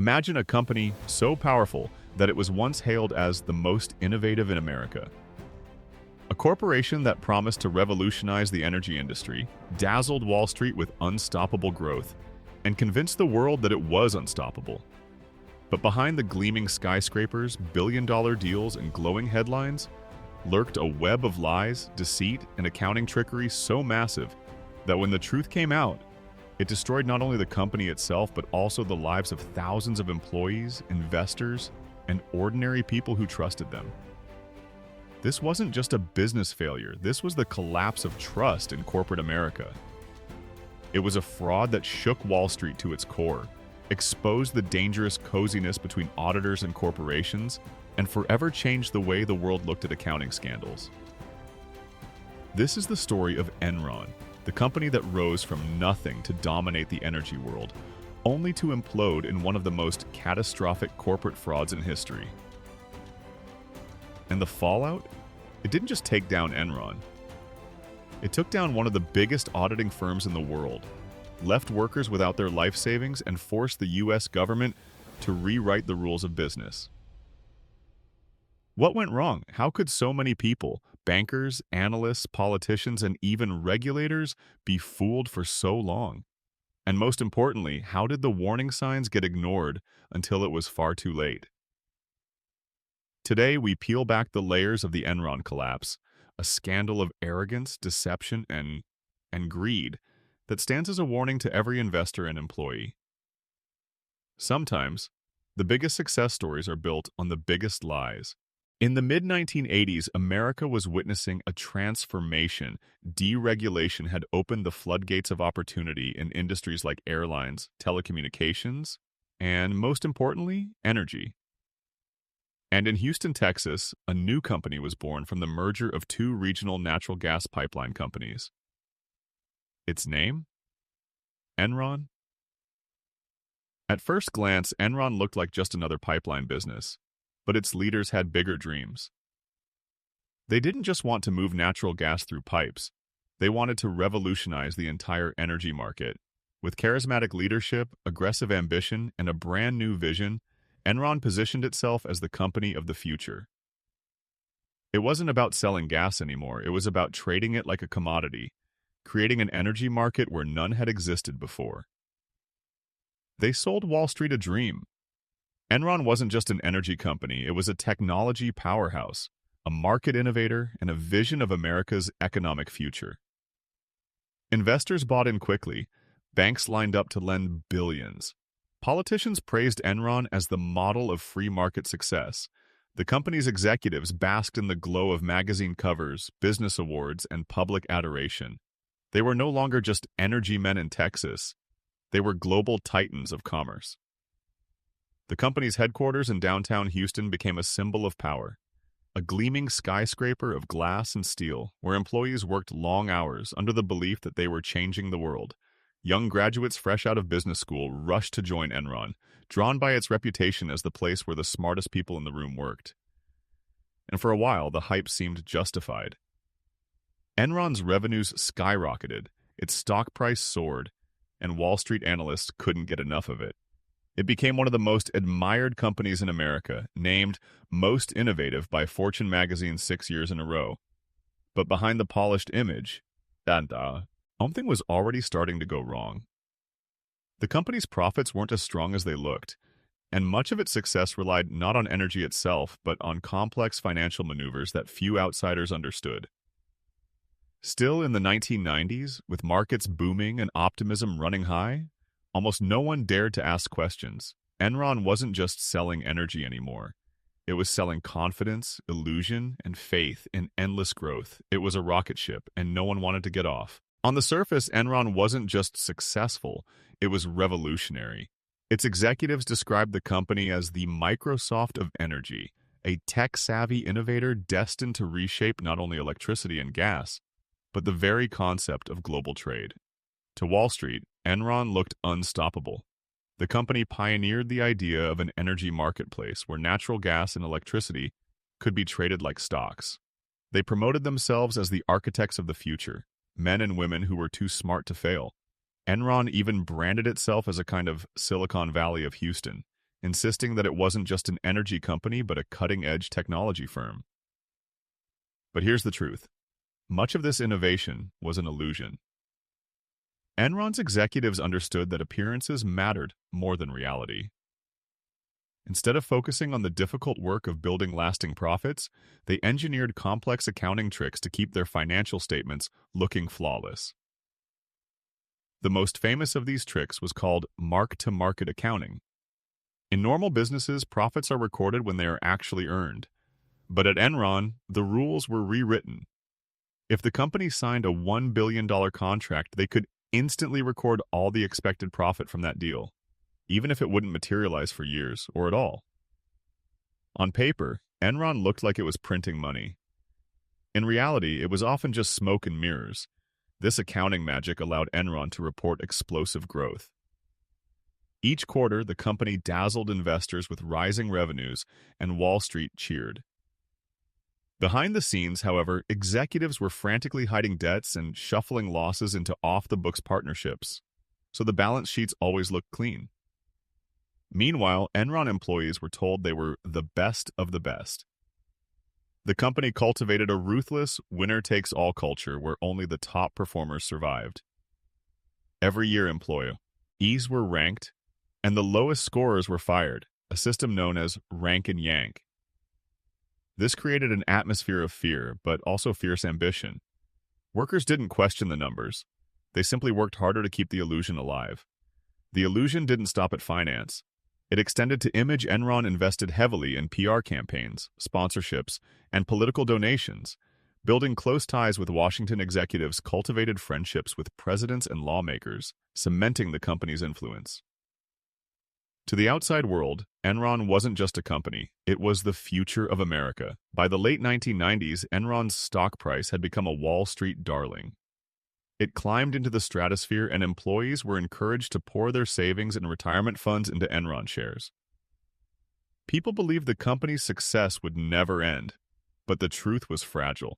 Imagine a company so powerful that it was once hailed as the most innovative in America. A corporation that promised to revolutionize the energy industry, dazzled Wall Street with unstoppable growth, and convinced the world that it was unstoppable. But behind the gleaming skyscrapers, billion-dollar deals, and glowing headlines, lurked a web of lies, deceit, and accounting trickery so massive that when the truth came out, it destroyed not only the company itself, but also the lives of thousands of employees, investors, and ordinary people who trusted them. This wasn't just a business failure, this was the collapse of trust in corporate America. It was a fraud that shook Wall Street to its core, exposed the dangerous coziness between auditors and corporations, and forever changed the way the world looked at accounting scandals. This is the story of Enron, the company that rose from nothing to dominate the energy world, only to implode in one of the most catastrophic corporate frauds in history. And the fallout? It didn't just take down Enron. It took down one of the biggest auditing firms in the world, left workers without their life savings, and forced the US government to rewrite the rules of business. What went wrong? How could so many people, bankers, analysts, politicians, and even regulators, be fooled for so long? And most importantly, how did the warning signs get ignored until it was far too late? Today, we peel back the layers of the Enron collapse, a scandal of arrogance, deception, and greed that stands as a warning to every investor and employee. Sometimes, the biggest success stories are built on the biggest lies. In the mid-1980s, America was witnessing a transformation. Deregulation had opened the floodgates of opportunity in industries like airlines, telecommunications, and, most importantly, energy. And in Houston, Texas, a new company was born from the merger of two regional natural gas pipeline companies. Its name? Enron? At first glance, Enron looked like just another pipeline business, but its leaders had bigger dreams. They didn't just want to move natural gas through pipes. They wanted to revolutionize the entire energy market. With charismatic leadership, aggressive ambition, and a brand new vision, Enron positioned itself as the company of the future. It wasn't about selling gas anymore, it was about trading it like a commodity, creating an energy market where none had existed before. They sold Wall Street a dream. Enron wasn't just an energy company, it was a technology powerhouse, a market innovator, and a vision of America's economic future. Investors bought in quickly, banks lined up to lend billions. Politicians praised Enron as the model of free market success. The company's executives basked in the glow of magazine covers, business awards, and public adoration. They were no longer just energy men in Texas. They were global titans of commerce. The company's headquarters in downtown Houston became a symbol of power, a gleaming skyscraper of glass and steel where employees worked long hours under the belief that they were changing the world. Young graduates fresh out of business school rushed to join Enron, drawn by its reputation as the place where the smartest people in the room worked. And for a while, the hype seemed justified. Enron's revenues skyrocketed, its stock price soared, and Wall Street analysts couldn't get enough of it. It became one of the most admired companies in America, named Most Innovative by Fortune magazine 6 years in a row. But behind the polished image, something was already starting to go wrong. The company's profits weren't as strong as they looked, and much of its success relied not on energy itself, but on complex financial maneuvers that few outsiders understood. Still in the 1990s, with markets booming and optimism running high, almost no one dared to ask questions. Enron wasn't just selling energy anymore. It was selling confidence, illusion, and faith in endless growth. It was a rocket ship, and no one wanted to get off. On the surface, Enron wasn't just successful, it was revolutionary. Its executives described the company as the Microsoft of energy, a tech-savvy innovator destined to reshape not only electricity and gas, but the very concept of global trade. To Wall Street, Enron looked unstoppable. The company pioneered the idea of an energy marketplace where natural gas and electricity could be traded like stocks. They promoted themselves as the architects of the future, men and women who were too smart to fail. Enron even branded itself as a kind of Silicon Valley of Houston, insisting that it wasn't just an energy company but a cutting-edge technology firm. But here's the truth. Much of this innovation was an illusion. Enron's executives understood that appearances mattered more than reality. Instead of focusing on the difficult work of building lasting profits, they engineered complex accounting tricks to keep their financial statements looking flawless. The most famous of these tricks was called mark-to-market accounting. In normal businesses, profits are recorded when they are actually earned. But at Enron, the rules were rewritten. If the company signed a $1 billion contract, they could instantly record all the expected profit from that deal, even if it wouldn't materialize for years or at all. On paper, Enron looked like it was printing money. In reality, it was often just smoke and mirrors. This accounting magic allowed Enron to report explosive growth. Each quarter, the company dazzled investors with rising revenues, and Wall Street cheered. Behind the scenes, however, executives were frantically hiding debts and shuffling losses into off-the-books partnerships, so the balance sheets always looked clean. Meanwhile, Enron employees were told they were the best of the best. The company cultivated a ruthless, winner-takes-all culture where only the top performers survived. Every year, employees were ranked, and the lowest scorers were fired, a system known as rank and yank. This created an atmosphere of fear, but also fierce ambition. Workers didn't question the numbers. They simply worked harder to keep the illusion alive. The illusion didn't stop at finance. It extended to image. Enron invested heavily in PR campaigns, sponsorships, and political donations. Building close ties with Washington executives cultivated friendships with presidents and lawmakers, cementing the company's influence. To the outside world, Enron wasn't just a company, it was the future of America. By the late 1990s, Enron's stock price had become a Wall Street darling. It climbed into the stratosphere, and employees were encouraged to pour their savings and retirement funds into Enron shares. People believed the company's success would never end, but the truth was fragile.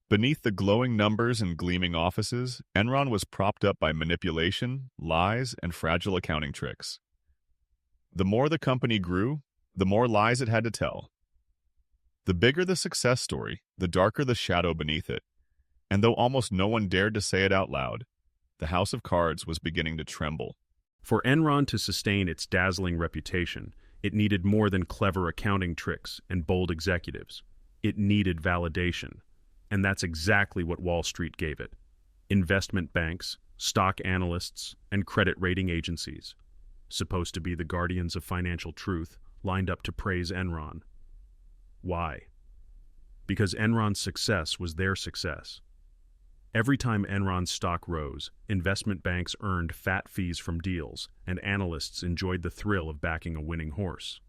Beneath the glowing numbers and gleaming offices, Enron was propped up by manipulation, lies, and fragile accounting tricks. The more the company grew, the more lies it had to tell. The bigger the success story, the darker the shadow beneath it. And though almost no one dared to say it out loud, the house of cards was beginning to tremble. For Enron to sustain its dazzling reputation, it needed more than clever accounting tricks and bold executives. It needed validation. And that's exactly what Wall Street gave it. Investment banks, stock analysts, and credit rating agencies, supposed to be the guardians of financial truth, lined up to praise Enron. Why? Because Enron's success was their success. Every time Enron's stock rose, investment banks earned fat fees from deals, and analysts enjoyed the thrill of backing a winning horse.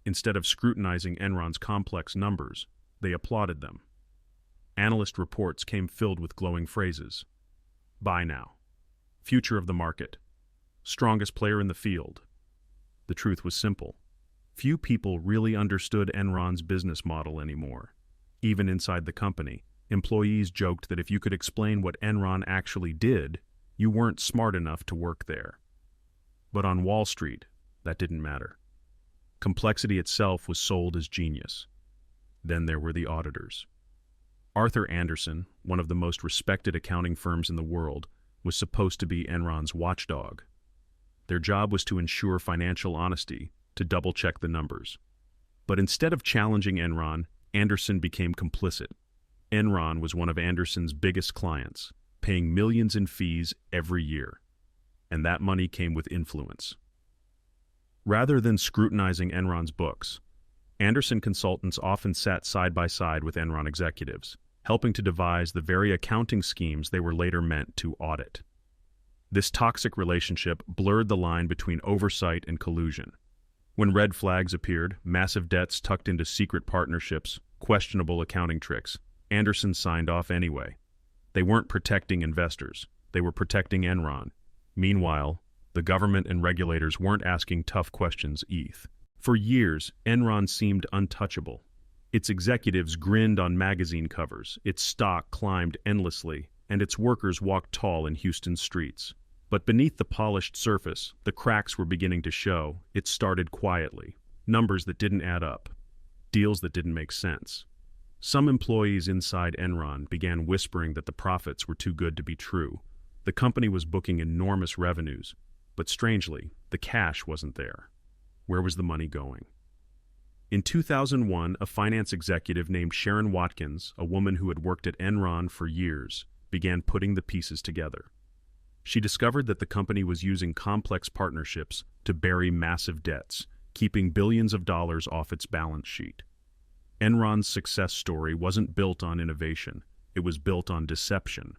Instead of scrutinizing Enron's complex numbers, they applauded them. Analyst reports came filled with glowing phrases. Buy now. Future of the market. Strongest player in the field. The truth was simple. Few people really understood Enron's business model anymore. Even inside the company, employees joked that if you could explain what Enron actually did, you weren't smart enough to work there. But on Wall Street, that didn't matter. Complexity itself was sold as genius. Then there were the auditors. Arthur Andersen, one of the most respected accounting firms in the world, was supposed to be Enron's watchdog. Their job was to ensure financial honesty, to double-check the numbers. But instead of challenging Enron, Andersen became complicit. Enron was one of Andersen's biggest clients, paying millions in fees every year. And that money came with influence. Rather than scrutinizing Enron's books, Andersen consultants often sat side by side with Enron executives, helping to devise the very accounting schemes they were later meant to audit. This toxic relationship blurred the line between oversight and collusion. When red flags appeared, massive debts tucked into secret partnerships, questionable accounting tricks, Andersen signed off anyway. They weren't protecting investors, they were protecting Enron. Meanwhile, the government and regulators weren't asking tough questions either. For years, Enron seemed untouchable. Its executives grinned on magazine covers, its stock climbed endlessly, and its workers walked tall in Houston's streets. But beneath the polished surface, the cracks were beginning to show. It started quietly. Numbers that didn't add up. Deals that didn't make sense. Some employees inside Enron began whispering that the profits were too good to be true. The company was booking enormous revenues, but strangely, the cash wasn't there. Where was the money going? In 2001, a finance executive named Sharon Watkins, a woman who had worked at Enron for years, began putting the pieces together. She discovered that the company was using complex partnerships to bury massive debts, keeping billions of dollars off its balance sheet. Enron's success story wasn't built on innovation, it was built on deception.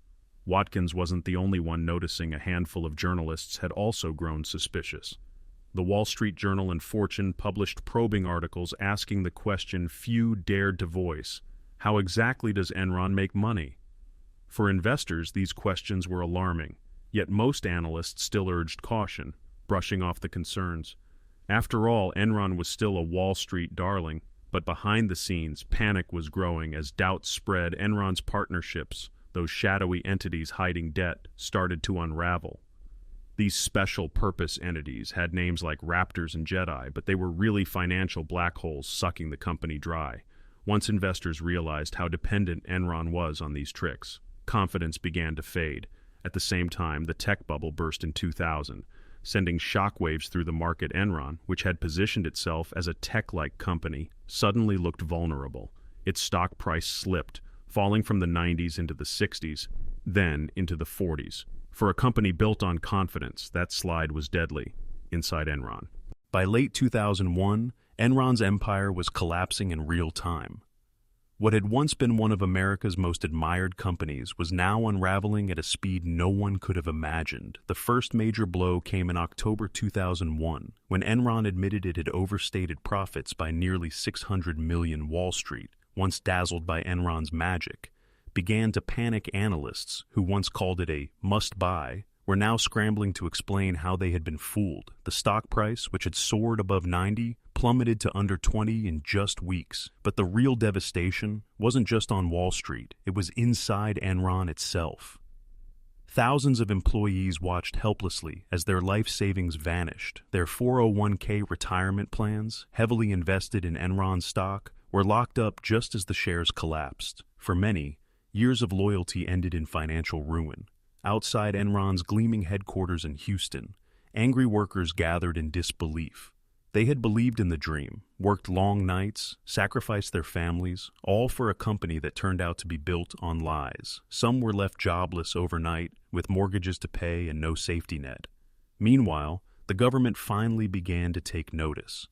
Watkins wasn't the only one noticing. A handful of journalists had also grown suspicious. The Wall Street Journal and Fortune published probing articles asking the question few dared to voice: how exactly does Enron make money? For investors, these questions were alarming, yet most analysts still urged caution, brushing off the concerns. After all, Enron was still a Wall Street darling, but behind the scenes, panic was growing as doubts spread. Enron's partnerships, those shadowy entities hiding debt, started to unravel. These special purpose entities had names like Raptors and Jedi, but they were really financial black holes sucking the company dry. Once investors realized how dependent Enron was on these tricks, confidence began to fade. At the same time, the tech bubble burst in 2000, sending shockwaves through the market. Enron, which had positioned itself as a tech-like company, suddenly looked vulnerable. Its stock price slipped, falling from the 90s into the 60s, then into the 40s. For a company built on confidence, that slide was deadly inside Enron. By late 2001, Enron's empire was collapsing in real time. What had once been one of America's most admired companies was now unraveling at a speed no one could have imagined. The first major blow came in October 2001, when Enron admitted it had overstated profits by nearly $600 million. Wall Street, once dazzled by Enron's magic, began to panic. Analysts, who once called it a must-buy, were now scrambling to explain how they had been fooled. The stock price, which had soared above 90, plummeted to under 20 in just weeks. But the real devastation wasn't just on Wall Street, it was inside Enron itself. Thousands of employees watched helplessly as their life savings vanished. Their 401k retirement plans, heavily invested in Enron stock, were locked up just as the shares collapsed. For many, years of loyalty ended in financial ruin. Outside Enron's gleaming headquarters in Houston, angry workers gathered in disbelief. They had believed in the dream, worked long nights, sacrificed their families, all for a company that turned out to be built on lies. Some were left jobless overnight, with mortgages to pay and no safety net. Meanwhile, the government finally began to take notice.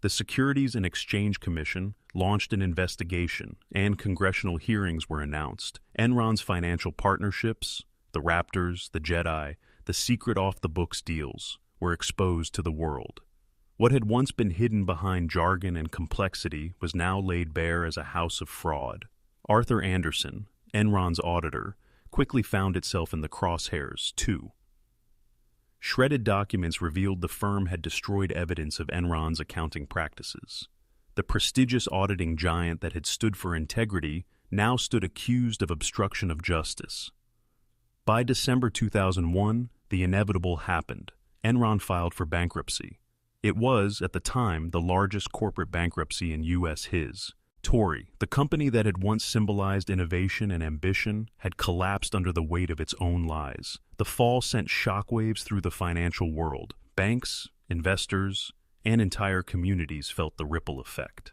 The Securities and Exchange Commission launched an investigation, and congressional hearings were announced. Enron's financial partnerships, the Raptors, the Jedi, the secret off-the-books deals, were exposed to the world. What had once been hidden behind jargon and complexity was now laid bare as a house of fraud. Arthur Andersen, Enron's auditor, quickly found itself in the crosshairs, too. Shredded documents revealed the firm had destroyed evidence of Enron's accounting practices. The prestigious auditing giant that had stood for integrity now stood accused of obstruction of justice. By December 2001, the inevitable happened. Enron filed for bankruptcy. It was, at the time, the largest corporate bankruptcy in U.S. history. The company that had once symbolized innovation and ambition had collapsed under the weight of its own lies. The fall sent shockwaves through the financial world. Banks, investors, and entire communities felt the ripple effect.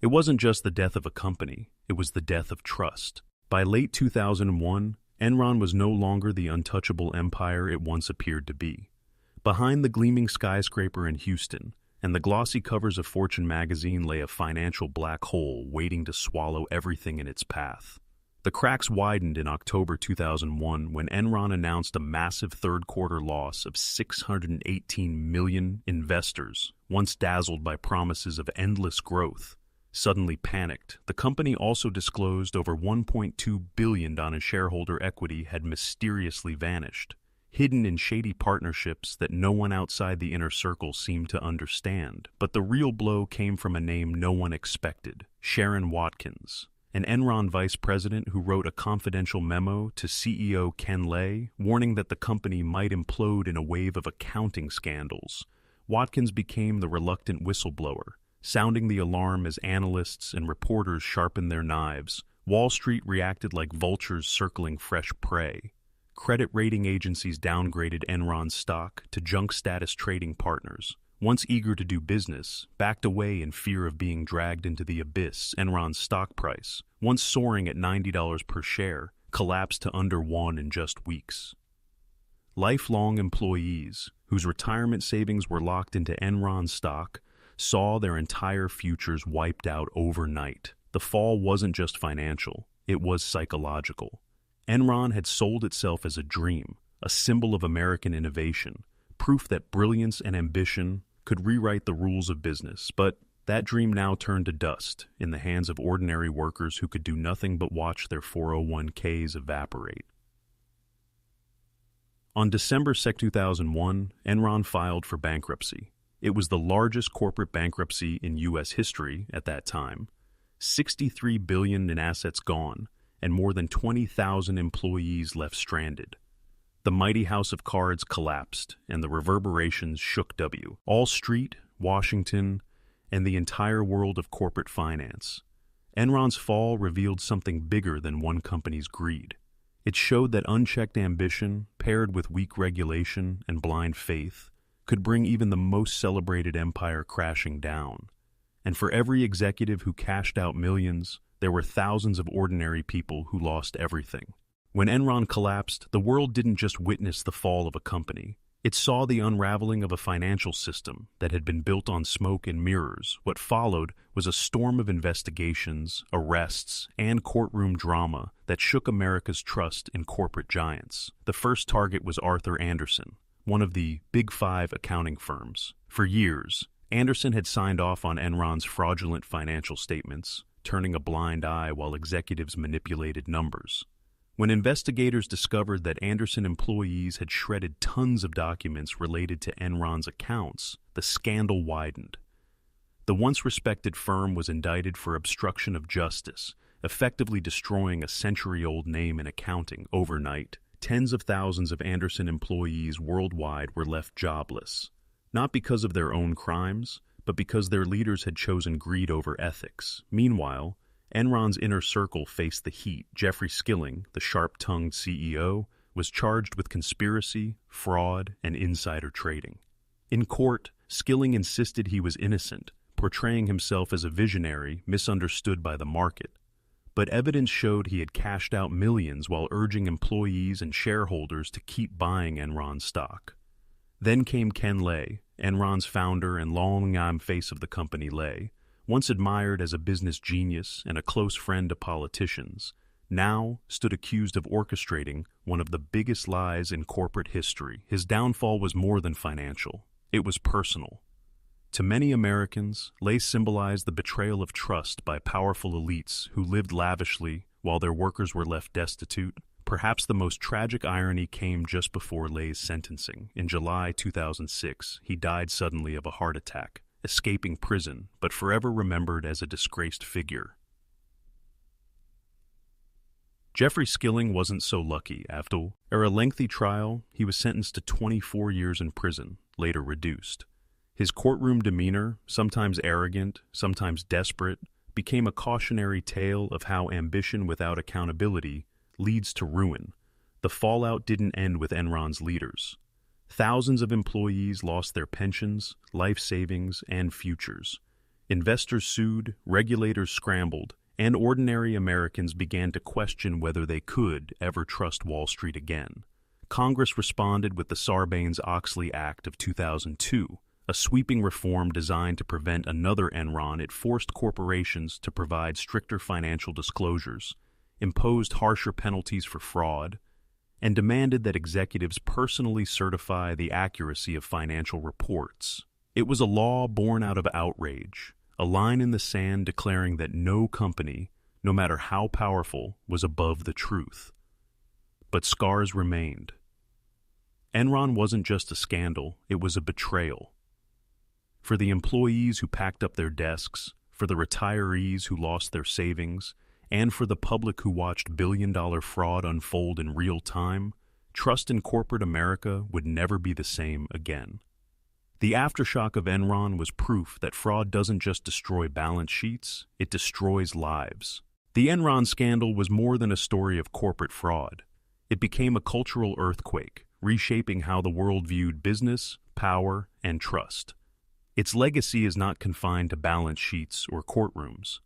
It wasn't just the death of a company, it was the death of trust. By late 2001, Enron was no longer the untouchable empire it once appeared to be. Behind the gleaming skyscraper in Houston and the glossy covers of Fortune magazine lay a financial black hole waiting to swallow everything in its path. The cracks widened in October 2001 when Enron announced a massive third-quarter loss of $618 million. Investors, once dazzled by promises of endless growth, suddenly panicked. The company also disclosed over $1.2 billion on its shareholder equity had mysteriously vanished, hidden in shady partnerships that no one outside the inner circle seemed to understand. But the real blow came from a name no one expected: Sharon Watkins. an Enron vice president who wrote a confidential memo to CEO Ken Lay warning that the company might implode in a wave of accounting scandals. Watkins became the reluctant whistleblower, sounding the alarm as analysts and reporters sharpened their knives. Wall Street reacted like vultures circling fresh prey. Credit rating agencies downgraded Enron's stock to junk status trading partners. Once eager to do business, backed away in fear of being dragged into the abyss. Enron's stock price, once soaring at $90 per share, collapsed to under $1 in just weeks. Lifelong employees, whose retirement savings were locked into Enron stock, saw their entire futures wiped out overnight. The fall wasn't just financial, it was psychological. Enron had sold itself as a dream, a symbol of American innovation, proof that brilliance and ambition could rewrite the rules of business, but that dream now turned to dust in the hands of ordinary workers who could do nothing but watch their 401ks evaporate. On December 2, 2001, Enron filed for bankruptcy. It was the largest corporate bankruptcy in U.S. history at that time. $63 billion in assets gone, and more than 20,000 employees left stranded. The mighty house of cards collapsed, and the reverberations shook Wall Street, Washington, and the entire world of corporate finance. Enron's fall revealed something bigger than one company's greed. It showed that unchecked ambition, paired with weak regulation and blind faith, could bring even the most celebrated empire crashing down. And for every executive who cashed out millions, there were thousands of ordinary people who lost everything. When Enron collapsed, the world didn't just witness the fall of a company. It saw the unraveling of a financial system that had been built on smoke and mirrors. What followed was a storm of investigations, arrests, and courtroom drama that shook America's trust in corporate giants. The first target was Arthur Andersen, one of the Big Five accounting firms. For years, Andersen had signed off on Enron's fraudulent financial statements, turning a blind eye while executives manipulated numbers. When investigators discovered that Andersen employees had shredded tons of documents related to Enron's accounts, the scandal widened. The once respected firm was indicted for obstruction of justice, effectively destroying a century-old name in accounting overnight. Tens of thousands of Andersen employees worldwide were left jobless, not because of their own crimes, but because their leaders had chosen greed over ethics. Meanwhile, Enron's inner circle faced the heat. Jeffrey Skilling, the sharp-tongued CEO, was charged with conspiracy, fraud, and insider trading. In court, Skilling insisted he was innocent, portraying himself as a visionary misunderstood by the market. But evidence showed he had cashed out millions while urging employees and shareholders to keep buying Enron stock. Then came Ken Lay, Enron's founder and longtime face of the company. Lay, once admired as a business genius and a close friend to politicians, now stood accused of orchestrating one of the biggest lies in corporate history. His downfall was more than financial. It was personal. To many Americans, Lay symbolized the betrayal of trust by powerful elites who lived lavishly while their workers were left destitute. Perhaps the most tragic irony came just before Lay's sentencing. In July 2006, he died suddenly of a heart attack, escaping prison, but forever remembered as a disgraced figure. Jeffrey Skilling wasn't so lucky. After a lengthy trial, he was sentenced to 24 years in prison, later reduced. His courtroom demeanor, sometimes arrogant, sometimes desperate, became a cautionary tale of how ambition without accountability leads to ruin. The fallout didn't end with Enron's leaders. Thousands of employees lost their pensions, life savings, and futures. Investors sued, regulators scrambled, and ordinary Americans began to question whether they could ever trust Wall Street again. Congress responded with the Sarbanes-Oxley Act of 2002, a sweeping reform designed to prevent another Enron. It forced corporations to provide stricter financial disclosures, imposed harsher penalties for fraud, and demanded that executives personally certify the accuracy of financial reports. It was a law born out of outrage, a line in the sand declaring that no company, no matter how powerful, was above the truth. But scars remained. Enron wasn't just a scandal, it was a betrayal. For the employees who packed up their desks, for the retirees who lost their savings, and for the public who watched billion-dollar fraud unfold in real time, trust in corporate America would never be the same again. The aftershock of Enron was proof that fraud doesn't just destroy balance sheets, it destroys lives. The Enron scandal was more than a story of corporate fraud. It became a cultural earthquake, reshaping how the world viewed business, power, and trust. Its legacy is not confined to balance sheets or courtrooms.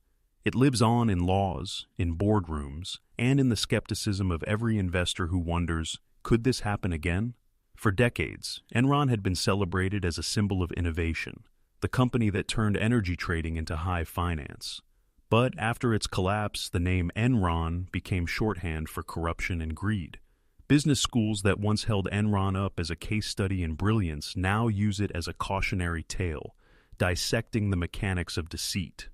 It lives on in laws, in boardrooms, and in the skepticism of every investor who wonders, could this happen again? For decades, Enron had been celebrated as a symbol of innovation, the company that turned energy trading into high finance. But after its collapse, the name Enron became shorthand for corruption and greed. Business schools that once held Enron up as a case study in brilliance now use it as a cautionary tale, dissecting the mechanics of deceit.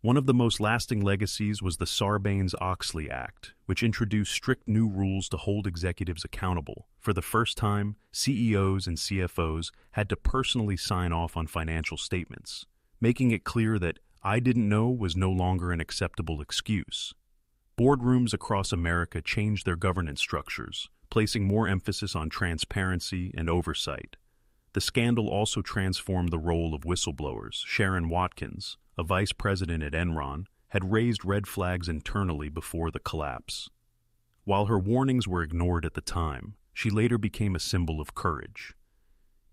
One of the most lasting legacies was the Sarbanes-Oxley Act, which introduced strict new rules to hold executives accountable. For the first time, CEOs and CFOs had to personally sign off on financial statements, making it clear that "I didn't know" was no longer an acceptable excuse. Boardrooms across America changed their governance structures, placing more emphasis on transparency and oversight. The scandal also transformed the role of whistleblowers. Sharon Watkins, a vice president at Enron, had raised red flags internally before the collapse. While her warnings were ignored at the time, she later became a symbol of courage.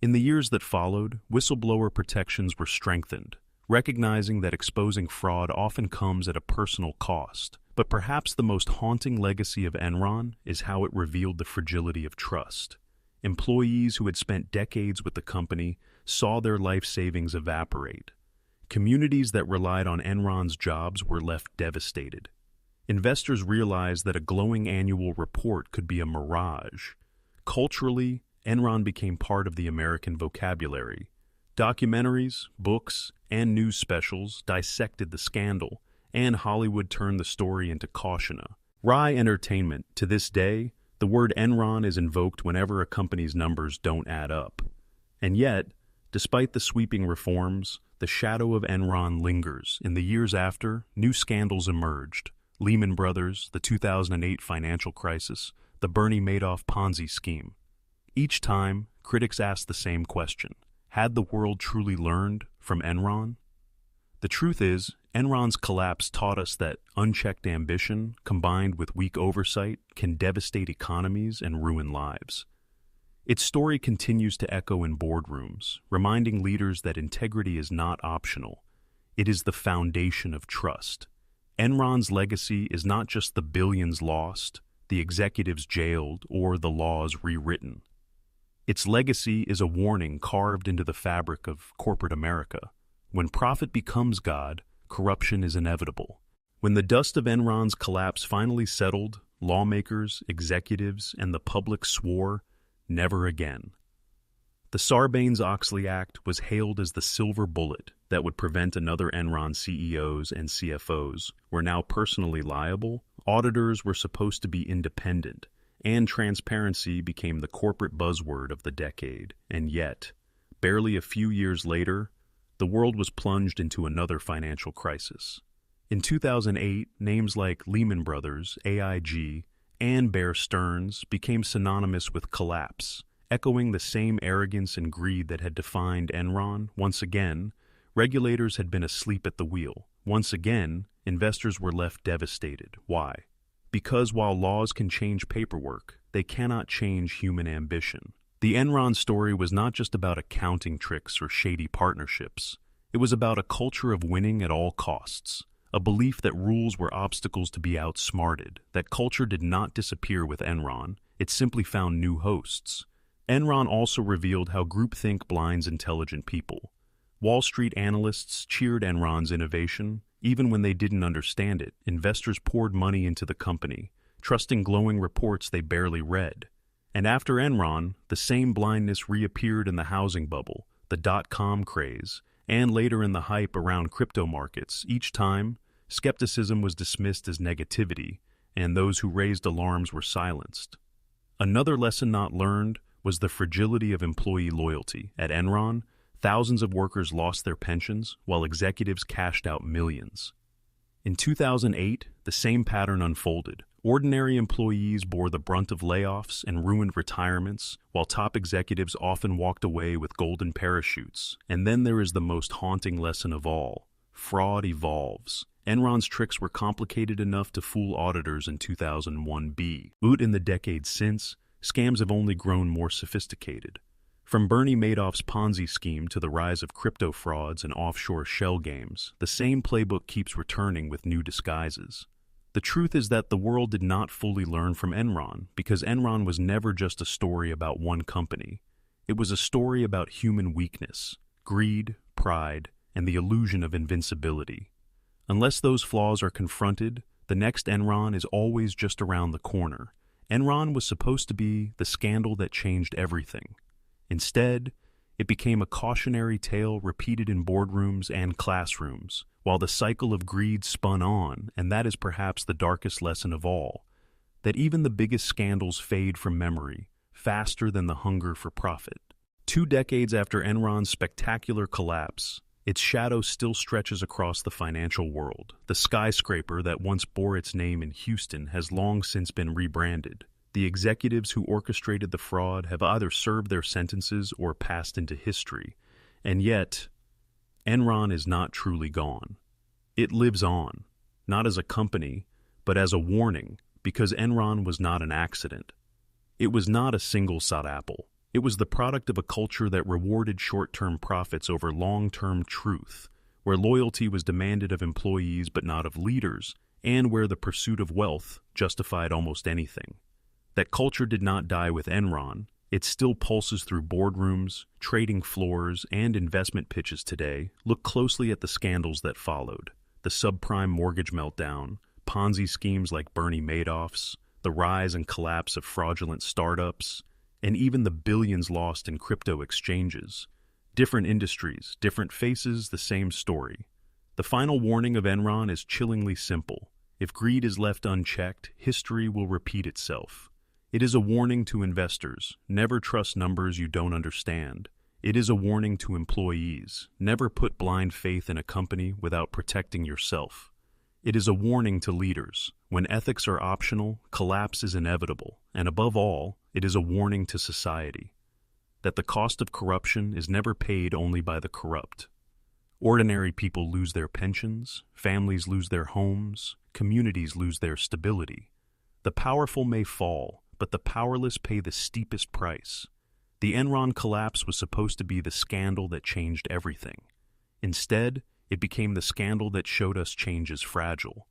In the years that followed, whistleblower protections were strengthened, recognizing that exposing fraud often comes at a personal cost. But perhaps the most haunting legacy of Enron is how it revealed the fragility of trust. Employees who had spent decades with the company saw their life savings evaporate. Communities that relied on Enron's jobs were left devastated. Investors realized that a glowing annual report could be a mirage. Culturally, Enron became part of the American vocabulary. Documentaries, books, and news specials dissected the scandal, and Hollywood turned the story into caution. Rye Entertainment, to this day, the word Enron is invoked whenever a company's numbers don't add up. And yet, despite the sweeping reforms, the shadow of Enron lingers. In the years after, new scandals emerged. Lehman Brothers, the 2008 financial crisis, the Bernie Madoff Ponzi scheme. Each time, critics asked the same question. Had the world truly learned from Enron? The truth is, Enron's collapse taught us that unchecked ambition, combined with weak oversight, can devastate economies and ruin lives. Its story continues to echo in boardrooms, reminding leaders that integrity is not optional. It is the foundation of trust. Enron's legacy is not just the billions lost, the executives jailed, or the laws rewritten. Its legacy is a warning carved into the fabric of corporate America. When profit becomes God, corruption is inevitable. When the dust of Enron's collapse finally settled, lawmakers, executives, and the public swore, never again. The Sarbanes-Oxley Act was hailed as the silver bullet that would prevent another Enron CEOs and CFOs were now personally liable, auditors were supposed to be independent, and transparency became the corporate buzzword of the decade. And yet, barely a few years later, the world was plunged into another financial crisis. In 2008, names like Lehman Brothers, AIG, and Bear Stearns became synonymous with collapse, echoing the same arrogance and greed that had defined Enron. Once again, regulators had been asleep at the wheel. Once again, investors were left devastated. Why? Because while laws can change paperwork, they cannot change human ambition. The Enron story was not just about accounting tricks or shady partnerships. It was about a culture of winning at all costs, a belief that rules were obstacles to be outsmarted. That culture did not disappear with Enron, it simply found new hosts. Enron also revealed how groupthink blinds intelligent people. Wall Street analysts cheered Enron's innovation. Even when they didn't understand it, investors poured money into the company, trusting glowing reports they barely read. And after Enron, the same blindness reappeared in the housing bubble, the dot-com craze, and later in the hype around crypto markets. Each time, skepticism was dismissed as negativity, and those who raised alarms were silenced. Another lesson not learned was the fragility of employee loyalty. At Enron, thousands of workers lost their pensions, while executives cashed out millions. In 2008, the same pattern unfolded. Ordinary employees bore the brunt of layoffs and ruined retirements, while top executives often walked away with golden parachutes. And then there is the most haunting lesson of all. Fraud evolves. Enron's tricks were complicated enough to fool auditors in 2001. But in the decades since, scams have only grown more sophisticated. From Bernie Madoff's Ponzi scheme to the rise of crypto frauds and offshore shell games, the same playbook keeps returning with new disguises. The truth is that the world did not fully learn from Enron, because Enron was never just a story about one company. It was a story about human weakness, greed, pride, and the illusion of invincibility. Unless those flaws are confronted, the next Enron is always just around the corner. Enron was supposed to be the scandal that changed everything. Instead, it became a cautionary tale repeated in boardrooms and classrooms, while the cycle of greed spun on, and that is perhaps the darkest lesson of all, that even the biggest scandals fade from memory faster than the hunger for profit. 2 decades after Enron's spectacular collapse, its shadow still stretches across the financial world. The skyscraper that once bore its name in Houston has long since been rebranded. The executives who orchestrated the fraud have either served their sentences or passed into history. And yet, Enron is not truly gone. It lives on, not as a company, but as a warning, because Enron was not an accident. It was not a single-shot apple. It was the product of a culture that rewarded short-term profits over long-term truth, where loyalty was demanded of employees but not of leaders, and where the pursuit of wealth justified almost anything. That culture did not die with Enron. It still pulses through boardrooms, trading floors, and investment pitches today. Look closely at the scandals that followed. The subprime mortgage meltdown, Ponzi schemes like Bernie Madoff's, the rise and collapse of fraudulent startups, and even the billions lost in crypto exchanges. Different industries, different faces, the same story. The final warning of Enron is chillingly simple. If greed is left unchecked, history will repeat itself. It is a warning to investors. Never trust numbers you don't understand. It is a warning to employees. Never put blind faith in a company without protecting yourself. It is a warning to leaders. When ethics are optional, collapse is inevitable. And above all, it is a warning to society that the cost of corruption is never paid only by the corrupt. Ordinary people lose their pensions, families lose their homes, communities lose their stability. The powerful may fall, but the powerless pay the steepest price. The Enron collapse was supposed to be the scandal that changed everything. Instead, it became the scandal that showed us change is fragile.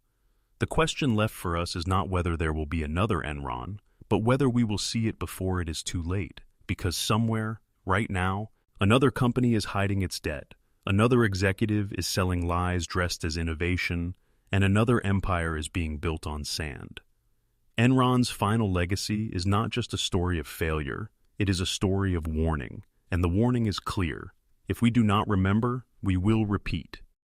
The question left for us is not whether there will be another Enron, but whether we will see it before it is too late. Because somewhere, right now, another company is hiding its debt, another executive is selling lies dressed as innovation, and another empire is being built on sand. Enron's final legacy is not just a story of failure, it is a story of warning, and the warning is clear. If we do not remember, we will repeat.